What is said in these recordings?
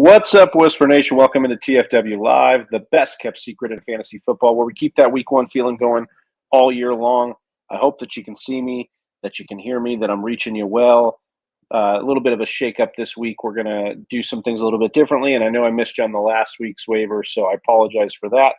What's up, Whisper Nation? Welcome into TFW Live, the best kept secret in fantasy football, where we keep that week one feeling going all year long. I hope that you can see me, that you can hear me, that I'm reaching you well. A little bit of a shake-up this week. We're going to do some things a little bit differently, and I know I missed you on the last week's waiver, so I apologize for that.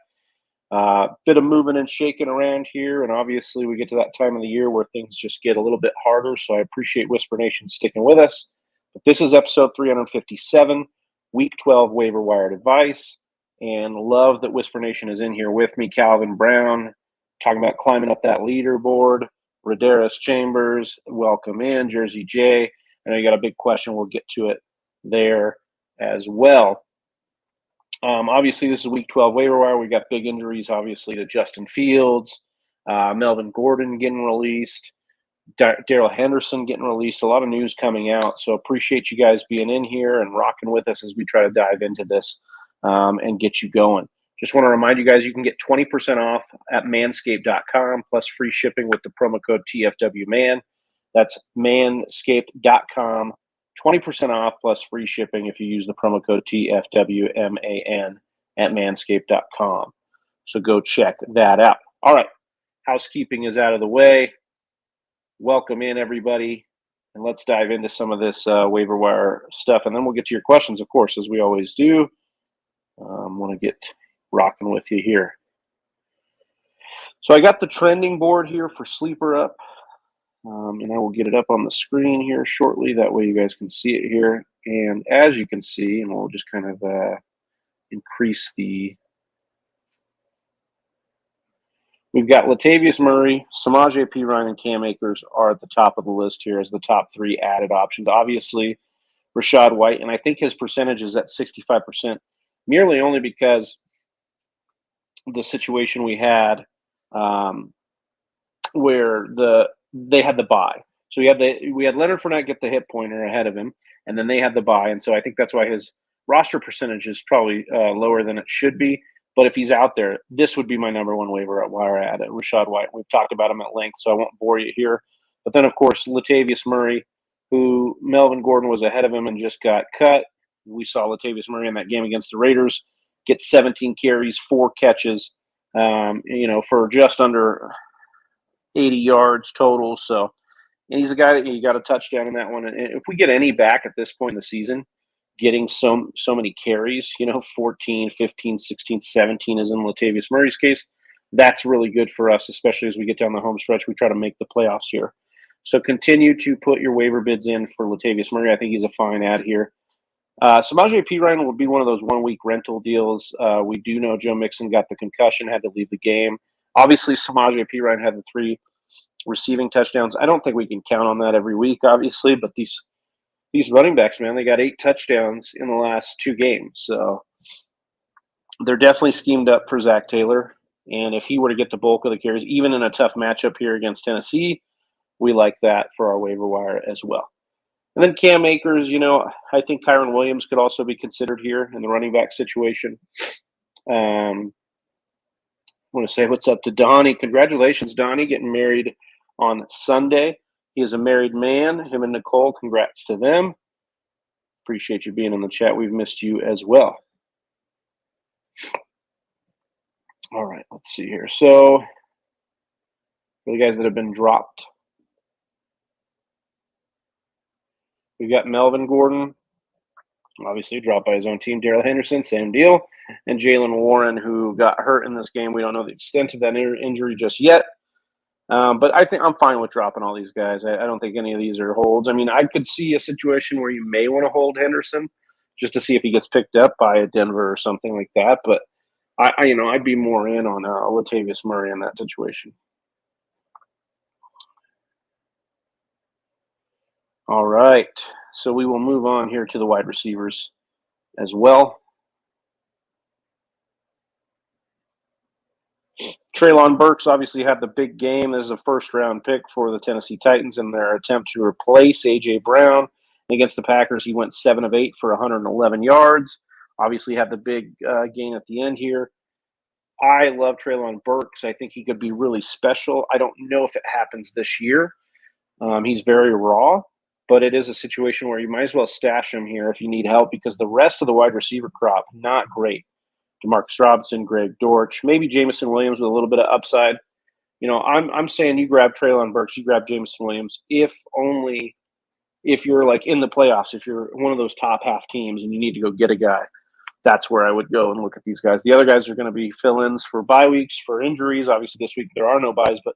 Bit of moving and shaking around here, and obviously we get to that time of the year where things just get a little bit harder, so I appreciate Whisper Nation sticking with us. But this is episode 357. Week 12 waiver wire advice, and love that Whisper Nation is in here with me. Calvin Brown talking about climbing up that leaderboard. Raderis Chambers, welcome in. Jersey J, I know you got a big question. We'll get to it there as well. Obviously, this is week 12 waiver wire. We got big injuries, obviously, to Justin Fields, Melvin Gordon getting released, Darrell Henderson getting released. A lot of news coming out. So appreciate you guys being in here and rocking with us as we try to dive into this and get you going. Just want to remind you guys, you can get 20% off at manscaped.com plus free shipping with the promo code TFWMAN. That's manscaped.com. 20% off plus free shipping if you use the promo code TFWMAN at manscaped.com. So go check that out. All right. Housekeeping is out of the way. Welcome in, everybody, and let's dive into some of this waiver wire stuff, and then we'll get to your questions, of course, as we always do. Want to get rocking with you here. So I got the trending board here for Sleeper up, and I will get it up on the screen here shortly. That way you guys can see it here. And as you can see, and we'll just kind of increase the... We've got Latavius Murray, Samaje Perine, and Cam Akers are at the top of the list here as the top three added options. Obviously, Rachaad White, and I think his percentage is at 65%, merely only because the situation we had where they had the bye. So we had Leonard Fournette get the hit pointer ahead of him, and then they had the bye, and so I think that's why his roster percentage is probably lower than it should be. But if he's out there, this would be my number one waiver wire ad at Rachaad White. We've talked about him at length, so I won't bore you here. But then, of course, Latavius Murray, who Melvin Gordon was ahead of him and just got cut. We saw Latavius Murray in that game against the Raiders get 17 carries, 4 catches, for just under 80 yards total. So, and he's a guy that you got a touchdown in that one. And if we get any back at this point in the season, getting so many carries, 14, 15, 16, 17 is in Latavius Murray's case. That's really good for us, especially as we get down the home stretch. We try to make the playoffs here. So continue to put your waiver bids in for Latavius Murray. I think he's a fine ad here. Samaje Perine will be one of those one-week rental deals. We do know Joe Mixon got the concussion, had to leave the game. Obviously, Samaje Perine had the 3 receiving touchdowns. I don't think we can count on that every week, obviously, but these running backs, man, they got 8 touchdowns in the last 2 games. So they're definitely schemed up for Zach Taylor. And if he were to get the bulk of the carries, even in a tough matchup here against Tennessee, we like that for our waiver wire as well. And then Cam Akers, I think Kyron Williams could also be considered here in the running back situation. I want to say what's up to Donnie. Congratulations, Donnie, getting married on Sunday. He is a married man. Him and Nicole, congrats to them. Appreciate you being in the chat. We've missed you as well. All right, let's see here. So, for the guys that have been dropped, we've got Melvin Gordon, obviously dropped by his own team. Darrell Henderson, same deal. And Jaylen Warren, who got hurt in this game. We don't know the extent of that injury just yet. But I think I'm fine with dropping all these guys. I don't think any of these are holds. I mean, I could see a situation where you may want to hold Henderson just to see if he gets picked up by Denver or something like that. But I'd be more in on Latavius Murray in that situation. All right, so we will move on here to the wide receivers as well. Treylon Burks obviously had the big game as a first-round pick for the Tennessee Titans in their attempt to replace A.J. Brown. Against the Packers, he went 7 of 8 for 111 yards. Obviously had the big gain at the end here. I love Treylon Burks. I think he could be really special. I don't know if it happens this year. He's very raw. but it is a situation where you might as well stash him here if you need help because the rest of the wide receiver crop, not great. Demarcus Robinson, Greg Dortch, maybe Jameson Williams with a little bit of upside. I'm saying you grab Treylon Burks, you grab Jameson Williams, if you're like in the playoffs, if you're one of those top half teams and you need to go get a guy, that's where I would go and look at these guys. The other guys are going to be fill-ins for bye weeks, for injuries. Obviously, this week there are no byes, but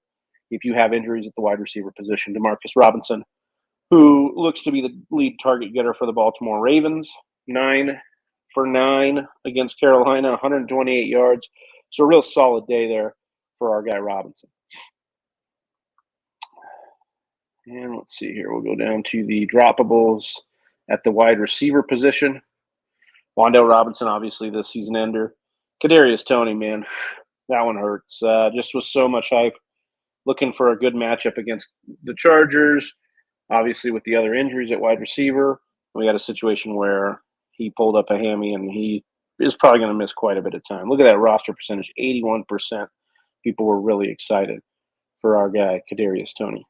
if you have injuries at the wide receiver position, Demarcus Robinson, who looks to be the lead target getter for the Baltimore Ravens, 9 for 9 against Carolina, 128 yards. So a real solid day there for our guy Robinson. And let's see here. We'll go down to the droppables at the wide receiver position. Wan'Dale Robinson, obviously the season ender. Kadarius Toney, man, that one hurts. Just was so much hype. Looking for a good matchup against the Chargers. Obviously, with the other injuries at wide receiver, we got a situation where he pulled up a hammy and he is probably going to miss quite a bit of time. Look at that roster percentage, 81%. People were really excited for our guy, Kadarius Toney.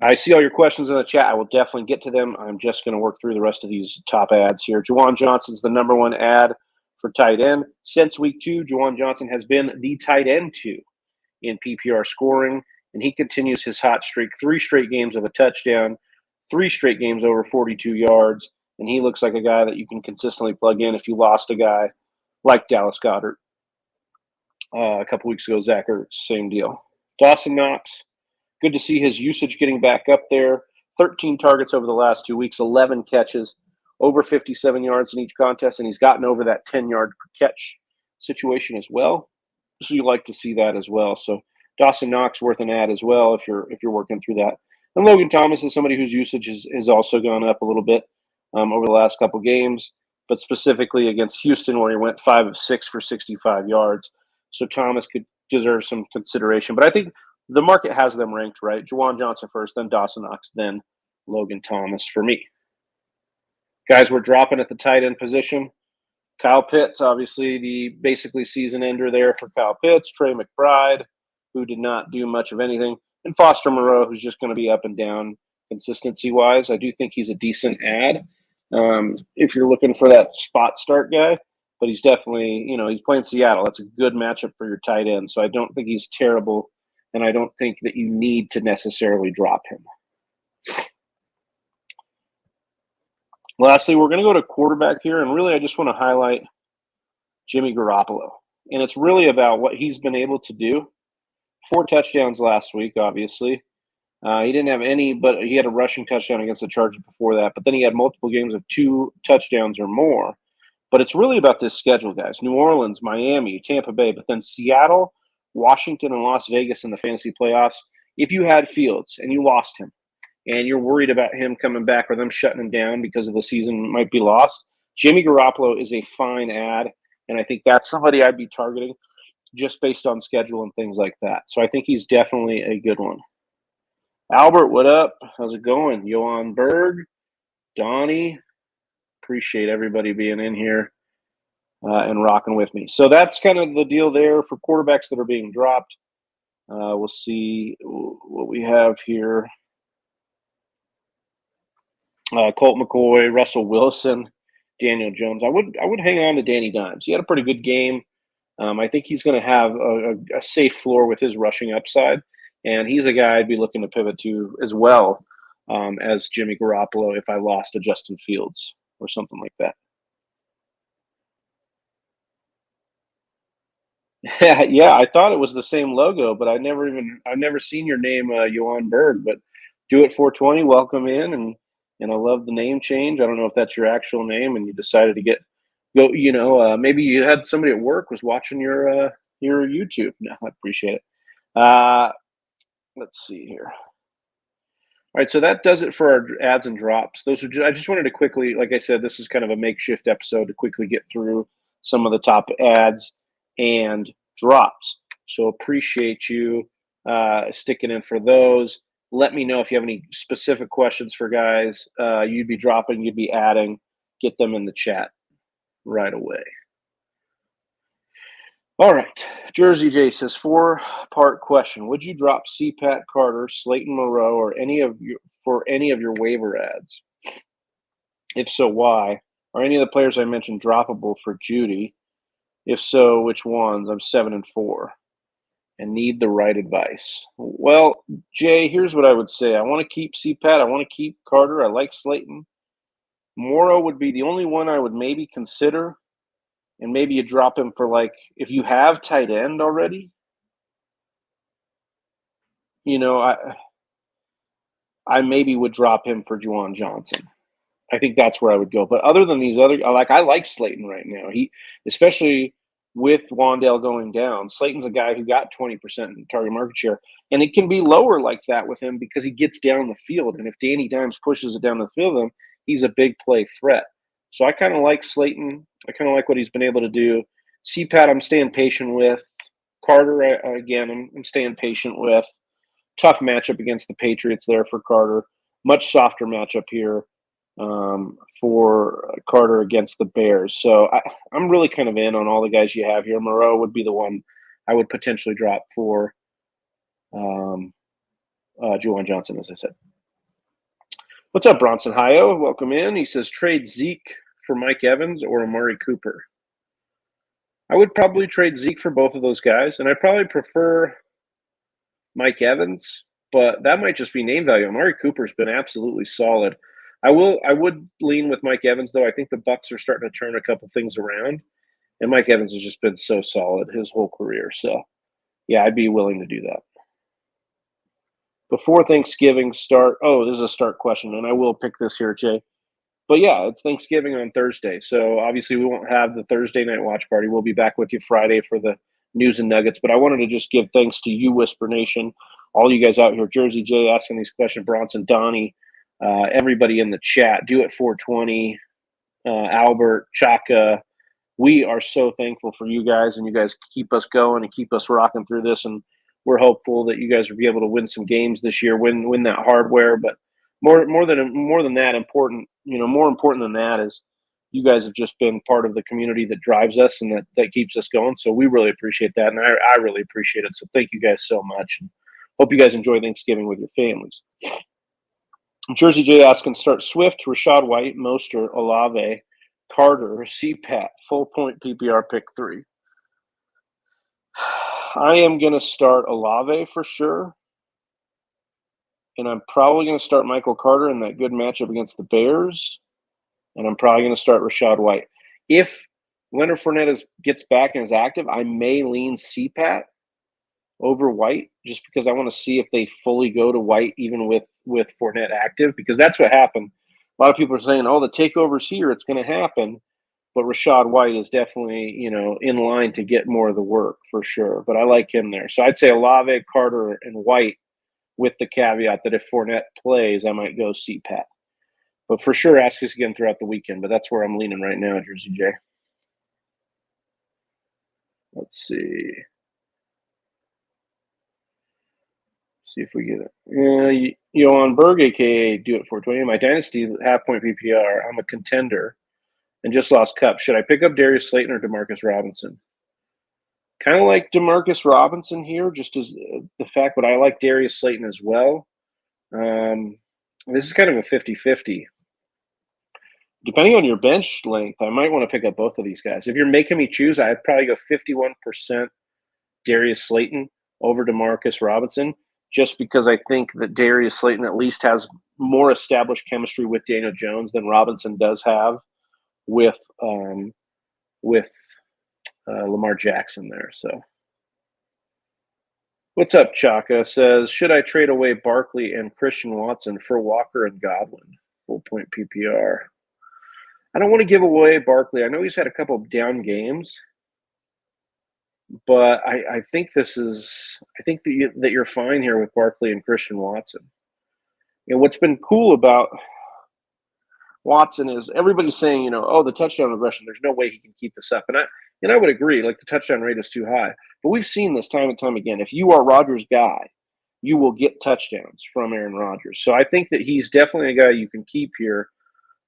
I see all your questions in the chat. I will definitely get to them. I'm just going to work through the rest of these top ads here. Juwan Johnson's the number one ad for tight end. Since week 2, Juwan Johnson has been the tight end 2 in PPR scoring, and he continues his hot streak. 3 straight games of a touchdown, 3 straight games over 42 yards, and he looks like a guy that you can consistently plug in if you lost a guy like Dallas Goedert. A couple weeks ago, Zach Ertz, same deal. Dawson Knox, good to see his usage getting back up there. 13 targets over the last 2 weeks, 11 catches, over 57 yards in each contest, and he's gotten over that 10-yard catch situation as well. So you like to see that as well. So Dawson Knox worth an ad as well if you're working through that. And Logan Thomas is somebody whose usage has also gone up a little bit over the last couple games, but specifically against Houston where he went 5 of 6 for 65 yards. So Thomas could deserve some consideration. But I think the market has them ranked right. Juwan Johnson first, then Dawson Knox, then Logan Thomas for me. Guys, we're dropping at the tight end position. Kyle Pitts, obviously the basically season ender there for Kyle Pitts. Trey McBride, who did not do much of anything. And Foster Moreau, who's just going to be up and down consistency-wise. I do think he's a decent ad if you're looking for that spot start guy. But he's definitely, he's playing Seattle. That's a good matchup for your tight end. So I don't think he's terrible, and I don't think that you need to necessarily drop him. Lastly, we're going to go to quarterback here, and really I just want to highlight Jimmy Garoppolo. And it's really about what he's been able to do. 4 touchdowns last week, obviously. He didn't have any, but he had a rushing touchdown against the Chargers before that. But then he had multiple games of 2 touchdowns or more. But it's really about this schedule, guys. New Orleans, Miami, Tampa Bay, but then Seattle, Washington, and Las Vegas in the fantasy playoffs. If you had Fields and you lost him, and you're worried about him coming back or them shutting him down because of the season might be lost, Jimmy Garoppolo is a fine ad, and I think that's somebody I'd be targeting just based on schedule and things like that. So I think he's definitely a good one. Albert, what up? How's it going? Johan Berg, Donnie, appreciate everybody being in here and rocking with me. So that's kind of the deal there for quarterbacks that are being dropped. We'll see what we have here. Colt McCoy, Russell Wilson, Daniel Jones. I would hang on to Danny Dimes. He had a pretty good game. I think he's going to have a safe floor with his rushing upside, and he's a guy I'd be looking to pivot to as well as Jimmy Garoppolo if I lost to Justin Fields or something like that. Yeah, I thought it was the same logo, but I've never seen your name, Johan Berg. But Do It 420, welcome in, and I love the name change. I don't know if that's your actual name, and you decided to go. Maybe you had somebody at work was watching your YouTube. No, I appreciate it. Let's see here. All right, so that does it for our ads and drops. I just wanted to quickly, like I said, this is kind of a makeshift episode to quickly get through some of the top ads and drops. So appreciate you sticking in for those. Let me know if you have any specific questions for guys you'd be dropping, you'd be adding. Get them in the chat right away. All right. Jersey J says 4-part question. Would you drop C. Pat Carter, Slayton Moreau, or any of your for any of your waiver ads? If so, why? Are any of the players I mentioned droppable for Judy? If so, which ones? I'm 7-4 and need the right advice. Well, Jay, here's what I would say. I want to keep CPAT. I want to keep Carter. I like Slayton. Morrow would be the only one I would maybe consider. And maybe you drop him for, like, if you have tight end already, you know, I maybe would drop him for Juwan Johnson. I think that's where I would go. But other than these other, I like Slayton right now. He, especially with Wan'Dale going down, Slayton's a guy who got 20% in target market share, and it can be lower like that with him because he gets down the field. And if Danny Dimes pushes it down the field, he's a big play threat. So I kind of like Slayton. I kind of like what he's been able to do. CPAT, I'm staying patient with. Carter, again, I'm staying patient with. Tough matchup against the Patriots there for Carter. Much softer matchup here for Carter against the Bears. So I'm really kind of in on all the guys you have here. Moreau would be the one I would potentially drop for Juwan Johnson, as I said. What's up, Bronson Hio? Welcome in. He says, trade Zeke for Mike Evans or Amari Cooper. I would probably trade Zeke for both of those guys, and I'd probably prefer Mike Evans, but that might just be name value. Amari Cooper's been absolutely solid. I would lean with Mike Evans, though. I think the Bucs are starting to turn a couple things around, and Mike Evans has just been so solid his whole career. So, yeah, I'd be willing to do that. Before Thanksgiving start, this is a start question, and I will pick this here, Jay. But, yeah, it's Thanksgiving on Thursday, so obviously we won't have the Thursday night watch party. We'll be back with you Friday for the news and nuggets, but I wanted to just give thanks to you, Whisper Nation, all you guys out here, Jersey Jay asking these questions, Bronson, Donnie, everybody in the chat, Do It 420, Albert, Chaka. We are so thankful for you guys, and you guys keep us going and keep us rocking through this, and we're hopeful that you guys will be able to win some games this year, win that hardware. But more than that, more important than that is you guys have just been part of the community that drives us and that keeps us going. So we really appreciate that, and I really appreciate it. So thank you guys so much, and hope you guys enjoy Thanksgiving with your families. Jersey J asking, start Swift, Rashad White, Mostert, Olave, Carter, CPAT, full point PPR pick 3. I am going to start Olave for sure, and I'm probably going to start Michael Carter in that good matchup against the Bears, and I'm probably going to start Rashad White. If Leonard Fournette gets back and is active, I may lean CPAT over White just because I want to see if they fully go to White even with Fournette active, because that's what happened. A lot of people are saying, the takeover's here, it's going to happen. But Rashad White is definitely, in line to get more of the work for sure. But I like him there. So I'd say Olave, Carter, and White with the caveat that if Fournette plays, I might go CPAT. But for sure, ask us again throughout the weekend. But that's where I'm leaning right now, Jersey J. Let's see. See if we get it. Johan Berg, a.k.a. Do It 420. My Dynasty half-point PPR. I'm a contender and just lost Cup. Should I pick up Darius Slayton or Demarcus Robinson? Kind of like Demarcus Robinson here, just as the fact, but I like Darius Slayton as well. This is kind of a 50-50. Depending on your bench length, I might want to pick up both of these guys. If you're making me choose, I'd probably go 51% Darius Slayton over Demarcus Robinson, just because I think that Darius Slayton at least has more established chemistry with Daniel Jones than Robinson does have with Lamar Jackson there. So, what's up, Chaka? Says, should I trade away Barkley and Christian Watson for Walker and Godwin? Full point PPR. I don't want to give away Barkley. I know he's had a couple of down games, but I think that you're fine here with Barkley and Christian Watson. What's been cool about Watson is everybody's saying, the touchdown regression, there's no way he can keep this up. And I would agree, like the touchdown rate is too high. But we've seen this time and time again. If you are Rodgers' guy, you will get touchdowns from Aaron Rodgers. So I think that he's definitely a guy you can keep here.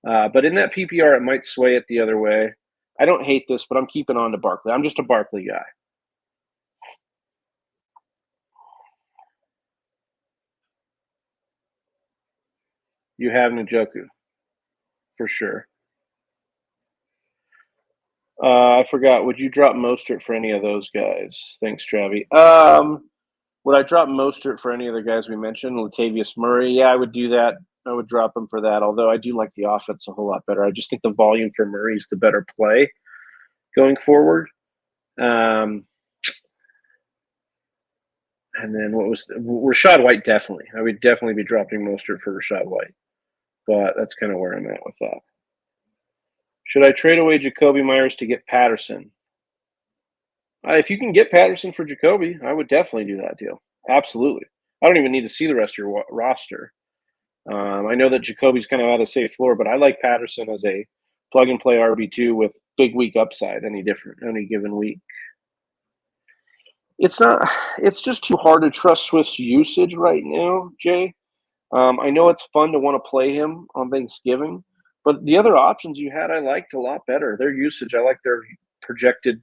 But in that PPR, it might sway it the other way. I don't hate this, but I'm keeping on to Barkley. I'm just a Barkley guy. You have Njoku, for sure. I forgot. Would you drop Mostert for any of those guys? Thanks, Travi. Would I drop Mostert for any of the guys we mentioned? Latavius Murray? Yeah, I would do that. I would drop him for that, although I do like the offense a whole lot better. I just think the volume for Murray is the better play going forward. And then what was Rachaad White? Definitely. I would definitely be dropping Mostert for Rachaad White. But that's kind of where I'm at with that. Should I trade away Jacoby Myers to get Patterson? If you can get Patterson for Jacoby, I would definitely do that deal. Absolutely. I don't even need to see the rest of your roster. I know that Jacoby's kind of at a safe floor, but I like Patterson as a plug-and-play RB2 with big week upside any given week. It's just too hard to trust Swift's usage right now, Jay. I know it's fun to want to play him on Thanksgiving, but the other options you had I liked a lot better. Their usage, I like their projected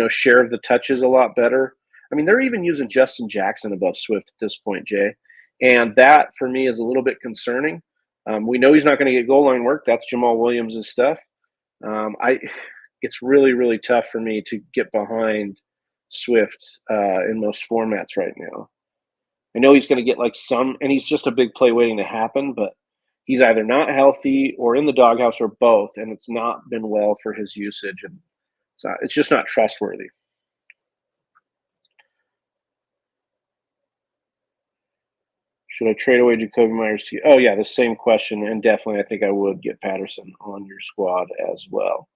share of the touches a lot better. I mean, they're even using Justin Jackson above Swift at this point, Jay. And that, for me, is a little bit concerning. We know he's not going to get goal line work. That's Jamal Williams' stuff. It's really, really tough for me to get behind Swift in most formats right now. I know he's going to get and he's just a big play waiting to happen, but he's either not healthy or in the doghouse or both, and it's not been well for his usage. And it's just not trustworthy. Should I trade away Jacoby Myers to you? Oh, yeah, the same question. And definitely, I think I would get Patterson on your squad as well.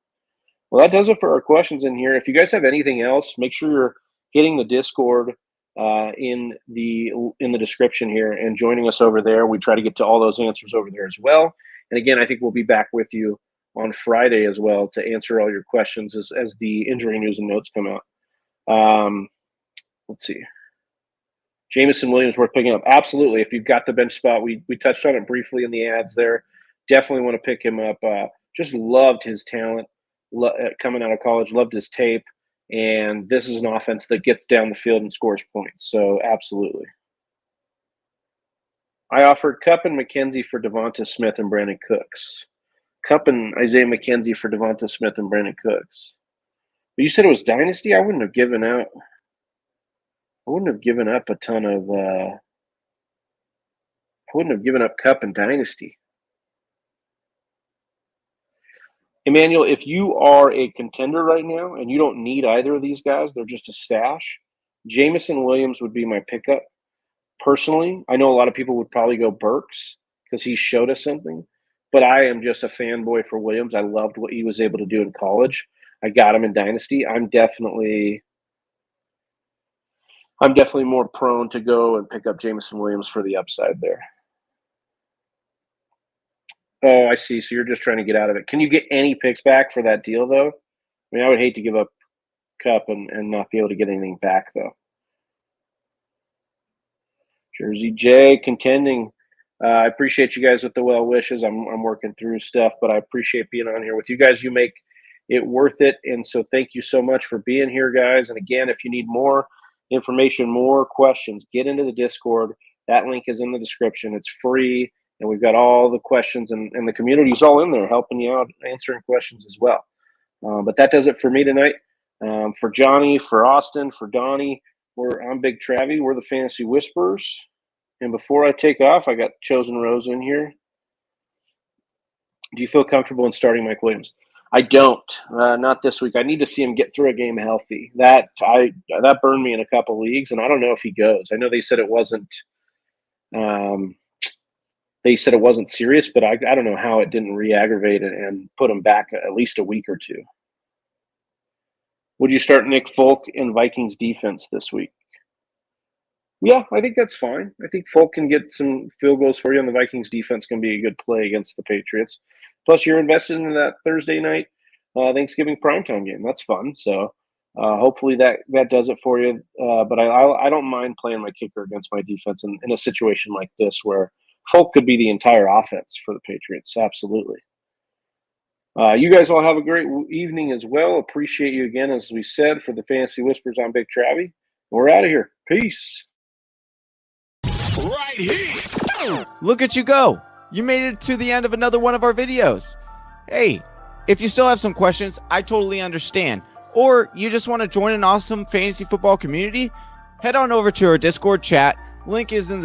Well, that does it for our questions in here. If you guys have anything else, make sure you're hitting the Discord in the description here and joining us over there. We try to get to all those answers over there as well. And again, I think we'll be back with you on Friday as well to answer all your questions as the injury news and notes come out. Let's see. Jameson Williams worth picking up. Absolutely. If you've got the bench spot, we touched on it briefly in the ads there. Definitely want to pick him up. Just loved his talent coming out of college, loved his tape. And this is an offense that gets down the field and scores points. So absolutely. I offered Kupp and McKenzie for Devonta Smith and Brandon Cooks. Kupp and Isaiah McKenzie for Devonta Smith and Brandon Cooks. But you said it was Dynasty? I wouldn't have given up a ton of I wouldn't have given up Kupp and Dynasty. Emmanuel, if you are a contender right now and you don't need either of these guys, they're just a stash, Jameson Williams would be my pickup. Personally, I know a lot of people would probably go Burks because he showed us something. But I am just a fanboy for Williams. I loved what he was able to do in college. I got him in Dynasty. I'm definitely more prone to go and pick up Jameson Williams for the upside there. Oh, I see. So you're just trying to get out of it. Can you get any picks back for that deal, though? I mean, I would hate to give up Kupp and not be able to get anything back, though. Jersey J contending. I appreciate you guys with the well wishes. I'm working through stuff, but I appreciate being on here with you guys. You make it worth it. And so thank you so much for being here, guys. And again, if you need more information, more questions, get into the Discord. That link is in the description. It's free. And we've got all the questions and the community's all in there helping you out, answering questions as well. But that does it for me tonight. For Johnny, for Austin, for Donnie, I'm Big Travie. We're the Fantasy Whisperers. And before I take off, I got Chosen Rose in here. Do you feel comfortable in starting Mike Williams? I don't. Not this week. I need to see him get through a game healthy. That burned me in a couple leagues, and I don't know if he goes. I know they said it wasn't. They said it wasn't serious, but I don't know how it didn't re-aggravate it and put him back at least a week or two. Would you start Nick Folk in Vikings defense this week? Yeah, I think that's fine. I think Folk can get some field goals for you, and the Vikings defense can be a good play against the Patriots. Plus, you're invested in that Thursday night Thanksgiving primetime game. That's fun. So hopefully that does it for you. But I don't mind playing my kicker against my defense in a situation like this where Folk could be the entire offense for the Patriots. Absolutely. You guys all have a great evening as well. Appreciate you again, as we said, for the Fantasy Whispers. I'm Big Travie. We're out of here. Peace. Right here. Look at you go. You made it to the end of another one of our videos. Hey, if you still have some questions, I totally understand. Or you just want to join an awesome fantasy football community, head on over to our Discord chat. Link is in the